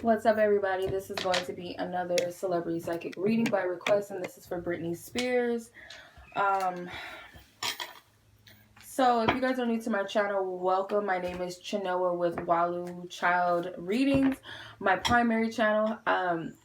What's up, everybody? This is going to be another celebrity psychic reading by request, and this is for Britney Spears. So if you guys are new to my channel, welcome. My name is Chenoa with Walu Child Readings. My primary channel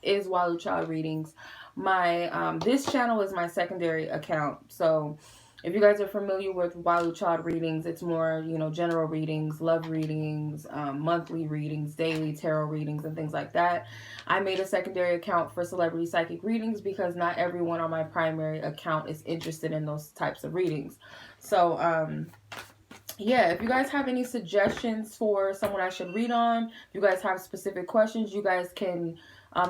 is Walu Child Readings. My this channel is my secondary account. So if you guys are familiar with Walu Child Readings, it's more, general readings, love readings, monthly readings, daily tarot readings, and things like that. I made a secondary account for celebrity psychic readings because not everyone on my primary account is interested in those types of readings. So, yeah, if you guys have any suggestions for someone I should read on, if you guys have specific questions, you guys can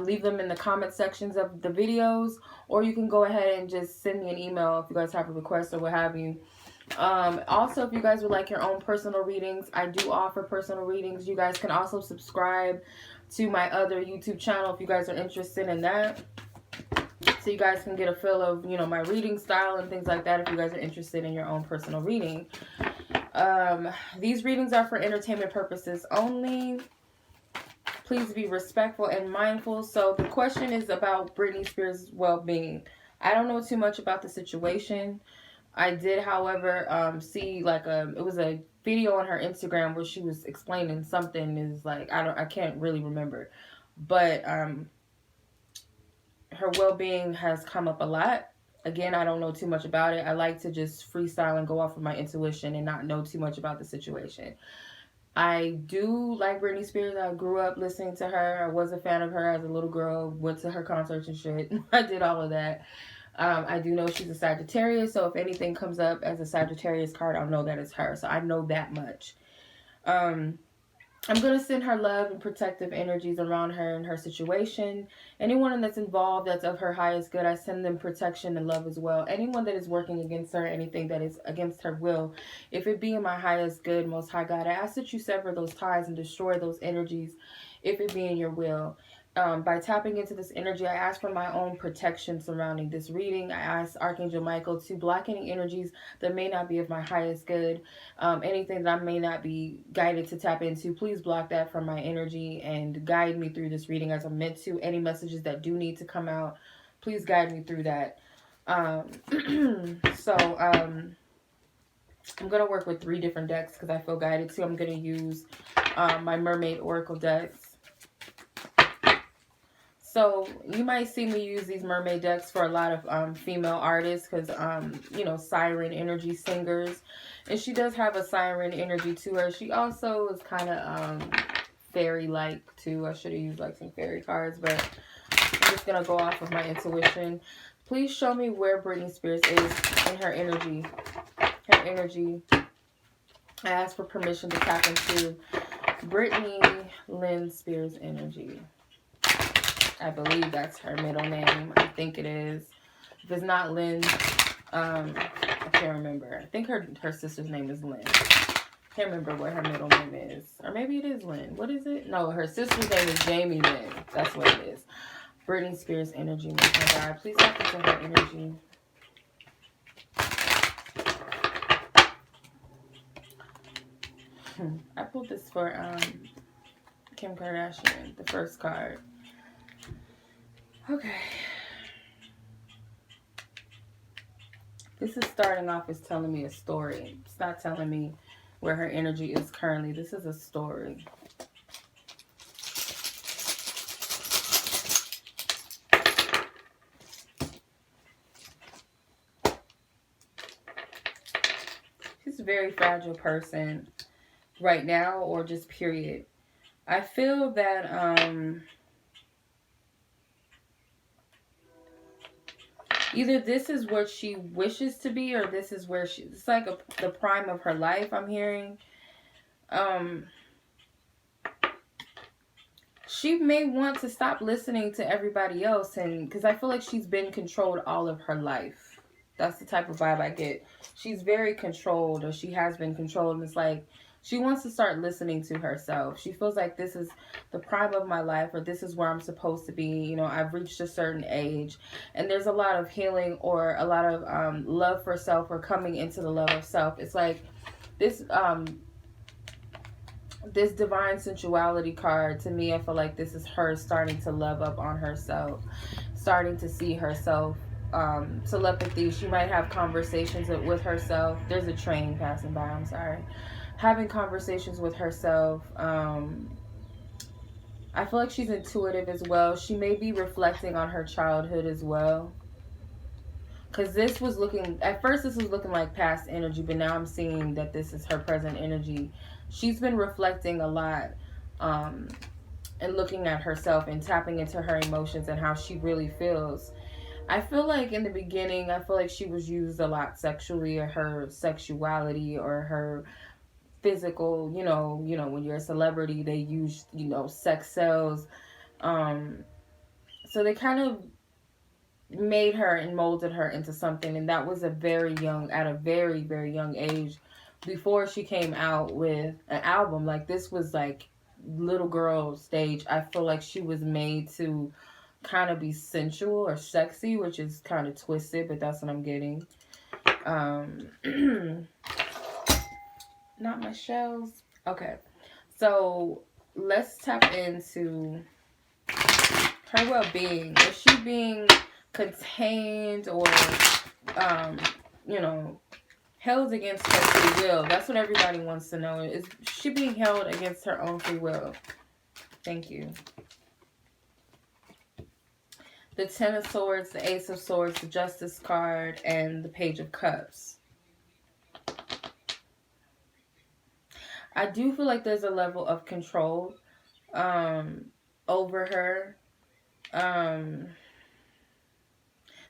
leave them in the comment sections of the videos, or you can go ahead and just send me an email if you guys have a request or what have you. Also, if you guys would like your own personal readings, I do offer personal readings. You guys can also subscribe to my other YouTube channel if you guys are interested in that, so you guys can get a feel of, my reading style and things like that if you guys are interested in your own personal reading. These readings are for entertainment purposes only. Please be respectful and mindful. So the question is about Britney Spears' well-being. I don't know too much about the situation. I did, however, see it was a video on her Instagram where she was explaining something. Is like, I can't really remember, but her well-being has come up a lot. Again, I don't know too much about it. I like to just freestyle and go off of my intuition and not know too much about the situation. I do like Britney Spears. I grew up listening to her. I was a fan of her as a little girl. Went to her concerts and shit. I did all of that. I do know she's a Sagittarius, so if anything comes up as a Sagittarius card, I'll know that it's her. So I know that much. I'm going to send her love and protective energies around her and her situation. Anyone that's involved that's of her highest good, I send them protection and love as well. Anyone that is working against her, anything that is against her will, if it be in my highest good, Most High God, I ask that you sever those ties and destroy those energies, if it be in your will. By tapping into this energy, I ask for my own protection surrounding this reading. I ask Archangel Michael to block any energies that may not be of my highest good. Anything that I may not be guided to tap into, please block that from my energy and guide me through this reading as I'm meant to. Any messages that do need to come out, please guide me through that. I'm going to work with 3 different decks because I feel guided to. I'm going to use my Mermaid Oracle decks. So you might see me use these mermaid decks for a lot of female artists because, siren energy singers. And she does have a siren energy to her. She also is kind of fairy-like too. I should have used like some fairy cards, but I'm just going to go off of my intuition. Please show me where Britney Spears is in her energy. Her energy. I ask for permission to tap into Britney Lynn Spears energy. I believe that's her middle name. I think it is. If it's not Lynn, I can't remember. I think her sister's name is Lynn. Can't remember what her middle name is. Or maybe it is Lynn. What is it? No, her sister's name is Jamie Lynn. That's what it is. Britney Spears energy. My God, please tap into her energy. I pulled this for Kim Kardashian, the first card. Okay. This is starting off as telling me a story. It's not telling me where her energy is currently. This is a story. She's a very fragile person right now, or just period. I feel that either this is where she wishes to be, or this is where it's like the prime of her life, I'm hearing. She may want to stop listening to everybody else, and because I feel like she's been controlled all of her life. That's the type of vibe I get. She's very controlled, or she has been controlled, and it's like she wants to start listening to herself. She feels like this is the prime of my life, or this is where I'm supposed to be. I've reached a certain age, and there's a lot of healing or a lot of love for self, or coming into the love of self. It's like this this divine sensuality card, to me, I feel like this is her starting to love up on herself, starting to see herself. Telepathy, she might have conversations with herself. There's a train passing by, I'm sorry. Having conversations with herself. I feel like she's intuitive as well. She may be reflecting on her childhood as well. Because this was looking, at first this was looking like past energy, but now I'm seeing that this is her present energy. She's been reflecting a lot, and looking at herself and tapping into her emotions and how she really feels. I feel like in the beginning, I feel like she was used a lot sexually, or her sexuality, or her physical, when you're a celebrity, they use, sex sells. So they kind of made her and molded her into something, and that was at a very, very young age, before she came out with an album. Like, this was like little girl stage. I feel like she was made to kind of be sensual or sexy, which is kind of twisted, but that's what I'm getting. Not my shells. Okay, so let's tap into her well-being. Is she being contained, or held against her free will? That's what everybody wants to know. Is she being held against her own free will? Thank you. The Ten of Swords, the Ace of Swords, the Justice card, and the Page of Cups. I do feel like there's a level of control over her.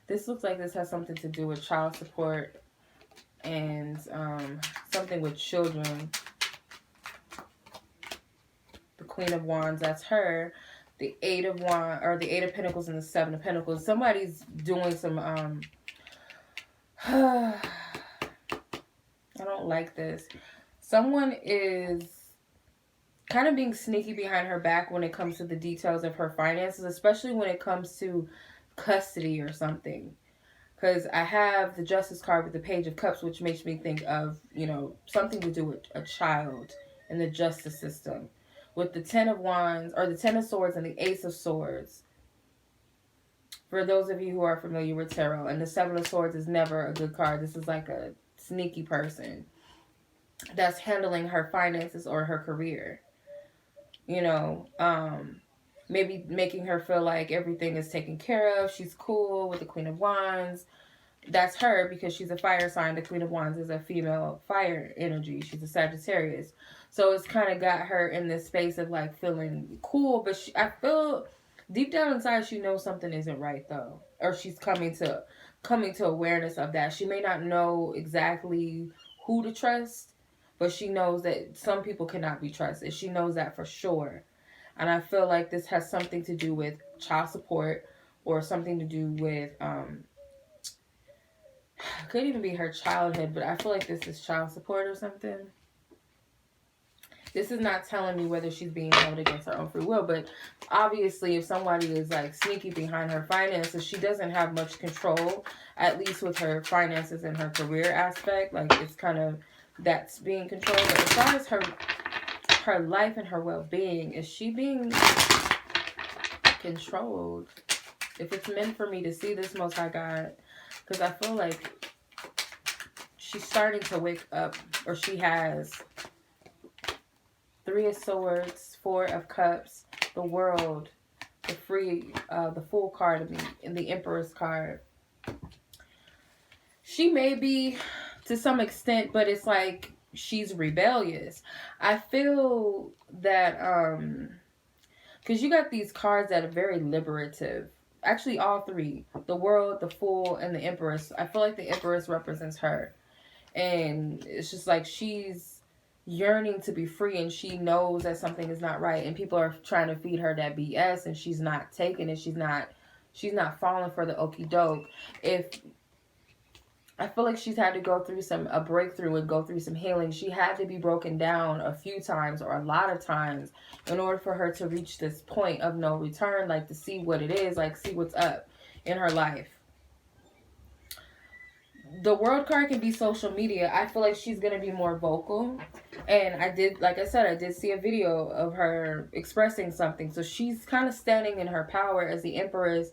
This looks like this has something to do with child support and something with children. The Queen of Wands, that's her. The Eight of Wands, or the Eight of Pentacles, and the Seven of Pentacles. Somebody's doing some I don't like this. Someone is kind of being sneaky behind her back when it comes to the details of her finances, especially when it comes to custody or something. Because I have the Justice card with the Page of Cups, which makes me think of, something to do with a child in the justice system. With the Ten of Wands, or the Ten of Swords, and the Ace of Swords. For those of you who are familiar with tarot. And the Seven of Swords is never a good card. This is like a sneaky person that's handling her finances or her career. Maybe making her feel like everything is taken care of. She's cool with the Queen of Wands. That's her, because she's a fire sign. The Queen of Wands is a female fire energy. She's a Sagittarius. So it's kind of got her in this space of like feeling cool. But I feel deep down inside she knows something isn't right, though. Or she's coming to awareness of that. She may not know exactly who to trust, but she knows that some people cannot be trusted. She knows that for sure. And I feel like this has something to do with child support, or something to do with could even be her childhood, but I feel like this is child support or something. This is not telling me whether she's being held against her own free will, but obviously if somebody is like sneaky behind her finances, she doesn't have much control, at least with her finances and her career aspect. Like, it's kind of, that's being controlled. But as far as her life and her well-being, is she being controlled? If it's meant for me to see this, Most High God, because I feel like she's starting to wake up, or she has. Three of Swords, Four of Cups, the World, the Fool card, and the Emperor's card. She may be to some extent, but it's like she's rebellious. I feel that, because you got these cards that are very liberative. Actually, all three. The World, the Fool, and the Empress. I feel like the Empress represents her. And it's just like she's yearning to be free, and she knows that something is not right, and people are trying to feed her that BS, and she's not taking it. She's not falling for the okie doke. I feel like she's had to go through a breakthrough and go through some healing. She had to be broken down a few times, or a lot of times, in order for her to reach this point of no return, like to see what it is, like see what's up in her life. the world card can be social media. I feel like she's gonna be more vocal, and I did, like I said, I did see a video of her expressing something. So she's kind of standing in her power as the empress,